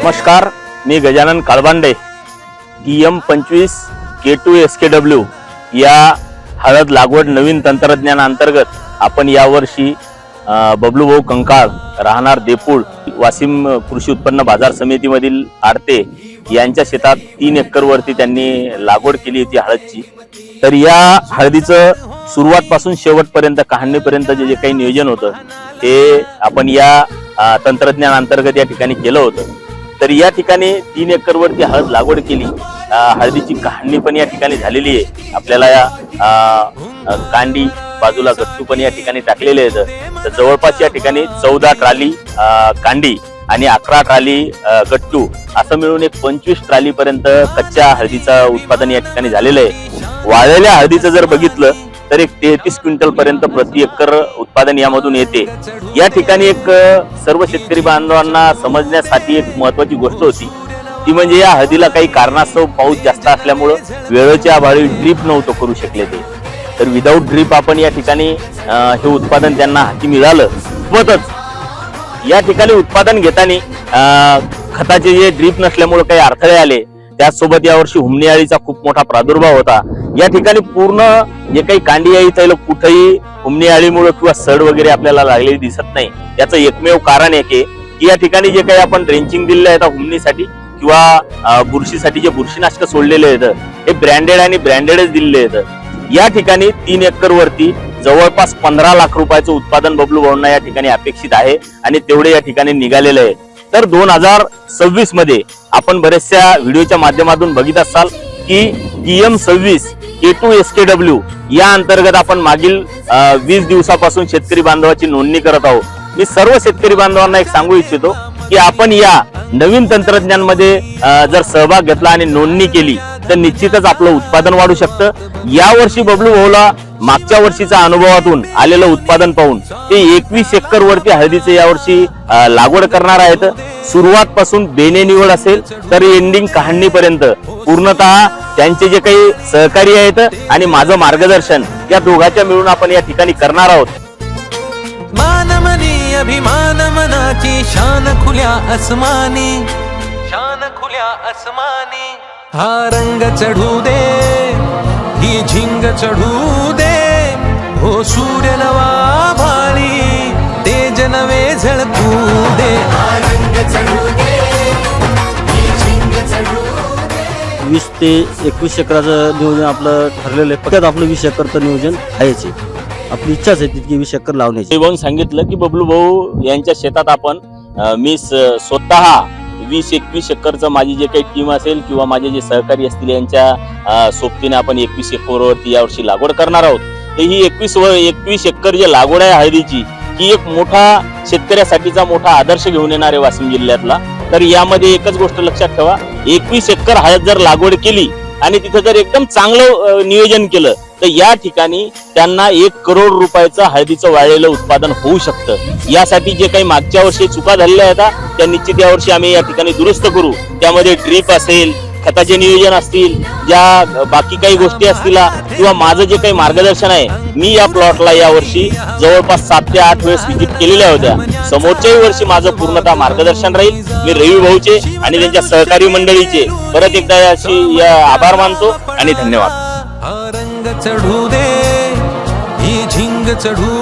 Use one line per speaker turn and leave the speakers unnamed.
नमस्कार, मी Gajanan Kalbande. TM25 K2 SKW या हळद लागवड नवीन तंत्रज्ञानांतर्गत आपण यावर्षी बबलू भाऊ कंकाळ राहणार देपूळ वाशिम कृषी उत्पन्न बाजार समितीमधील आडते यांच्या शेतात 3 एकर वरती त्यांनी लागवड केली होती हळदची. तर या हळदीचं सुरुवातपासून शेवटपर्यंत काढणीपर्यंत जे काही नियोजन होतं ते आपण या तंत्रज्ञानांतर्गत या ठिकाणी केलं होतं. तर या ठिकाणी 3 एकर वरती हळद लागवड केली. हळदीची काढणी पण या ठिकाणी झालेली आहे. आपल्याला या कांडी बाजूला गट्टू पण या ठिकाणी टाकलेले आहेत. तर जवळपास या ठिकाणी 14 ट्राली कांडी आणि 11 ट्राली गट्टू असं मिळून एक 25 ट्राली पर्यंत कच्च्या हळदीचं उत्पादन या ठिकाणी झालेलं आहे. वाळलेल्या हळदीचं जर बघितलं तर एक 33 क्विंटल पर्यंत प्रति एकर उत्पादन यामधून येते. या ठिकाणी एक सर्व शेतकरी बांधवांना समजण्यासाठी एक महत्वाची गोष्ट होती ती म्हणजे या हळदीला काही कारणास्तव पाऊस जास्त असल्यामुळं वेळेच्या अभावी ड्रीप नव्हतं करू शकले ते. तर विदाऊट ड्रीप आपण या ठिकाणी हे उत्पादन त्यांना हाती मिळालं. सोबतच या ठिकाणी उत्पादन घेताना खताचे जे ड्रीप नसल्यामुळे काही अडथळे आले. त्याचसोबत यावर्षी हुमणी अळीचा खूप मोठा प्रादुर्भाव होता. या ठिकाणी पूर्ण जे काही कांडी आहे इथं कुठेही हुमणी अळीमुळे किंवा सड वगैरे आपल्याला लागलेली दिसत नाही. याचं एकमेव कारण एक आहे की या ठिकाणी जे काही आपण ड्रेंचिंग दिलेलं आहे हुमणीसाठी किंवा बुरशीसाठी जे बुरशीनाशक सोडलेले आहेत हे ब्रँडेड आणि ब्रँडेडच दिलेले आहेत. या ठिकाणी 3 एकर वरती जवळपास 15 लाख रुपयाचं उत्पादन बबलू भाऊंना या ठिकाणी अपेक्षित आहे आणि तेवढे या ठिकाणी निघालेलं आहे. तर 2026 मध्ये आपण बरेचशा व्हिडिओच्या माध्यमातून बघित असाल की TM26 K2 SKW या अंतर्गत आपण मागील 20 दिवसापासून शेतकरी बांधवाची नोंदणी करत आहोत. मी सर्व शेतकरी बांधवांना एक सांगू इच्छितो की आपण या नवीन तंत्रज्ञानामध्ये जर सहभाग घेतला आणि नोंदणी केली तर निश्चितच आपलं उत्पादन वाढू शकतं. यावर्षी बबलू भाऊला मागच्या वर्षीच्या अनुभवातून आलेलं उत्पादन पाहून ते 21 एकर वरती हळदीचे यावर्षी लागवड करणार आहेत. सुरुवात पासून बेने निवड असेल तर एंडिंग काढणीपर्यंत पूर्णतः त्यांचे जे काही सहकारी आहेत आणि माझं मार्गदर्शन या दोघांच्या मिळून आपण या ठिकाणी करणार आहोत.
मानमनी अभिमान मनाची शान खुल्या अस्मानी, शान खुल्या अस्मानी. हा रंग चढू दे, ही झिंग चढू दे, हो सूर्य नवा भाळी, तेज नवे झळकू दे.
20 ते 21 एकराचं नियोजन आपलं ठरलेलं आहे. फक्त आपलं 20 एकरचं नियोजन आहेच. आपली इच्छाच आहे तितकी 20 एकर लावण्याची.
भाऊन सांगितलं की बबलू भाऊ यांच्या शेतात आपण मी स्वतः 20-21 एकरचं माझी जे काही टीम असेल किंवा माझे जे सहकारी असतील यांच्या सोबतीने आपण 21 एकरवरती यावर्षी लागवड करणार आहोत. तर ही 21 एकर जी लागवड आहे हळदीची ही एक मोठा शेतकऱ्यासाठीचा मोठा आदर्श घेऊन येणार आहे वाशिम जिल्ह्यातला. तर यामध्ये एकच गोष्ट लक्षात ठेवा, 21 एकर हळद जर लागवड केली आणि तिथं जर एकदम चांगलं नियोजन केलं तर या ठिकाणी त्यांना 1 करोड रुपयाचं हळदीचं वाळलेलं उत्पादन होऊ शकतं. यासाठी जे काही मागच्या वर्षी चुका झालेल्या आहेत त्या निश्चित यावर्षी आम्ही या ठिकाणी दुरुस्त करू. त्यामध्ये ड्रीप असेल, खताचे नियोजन असतील, ज्या बाकी काही गोष्टी असतील किंवा माझं जे काही मार्गदर्शन आहे. मी या प्लॉटला यावर्षी जवळपास 7 ते 8 वेळेस व्हिजिट केलेल्या होत्या. समोरच्याही वर्षी माझं पूर्णतः मार्गदर्शन राहील. मी रवी भाऊचे आणि त्यांच्या सहकारी मंडळीचे परत एकदा याची आभार मानतो आणि धन्यवाद.
हा रंग चढू दे, ही झिंग चढू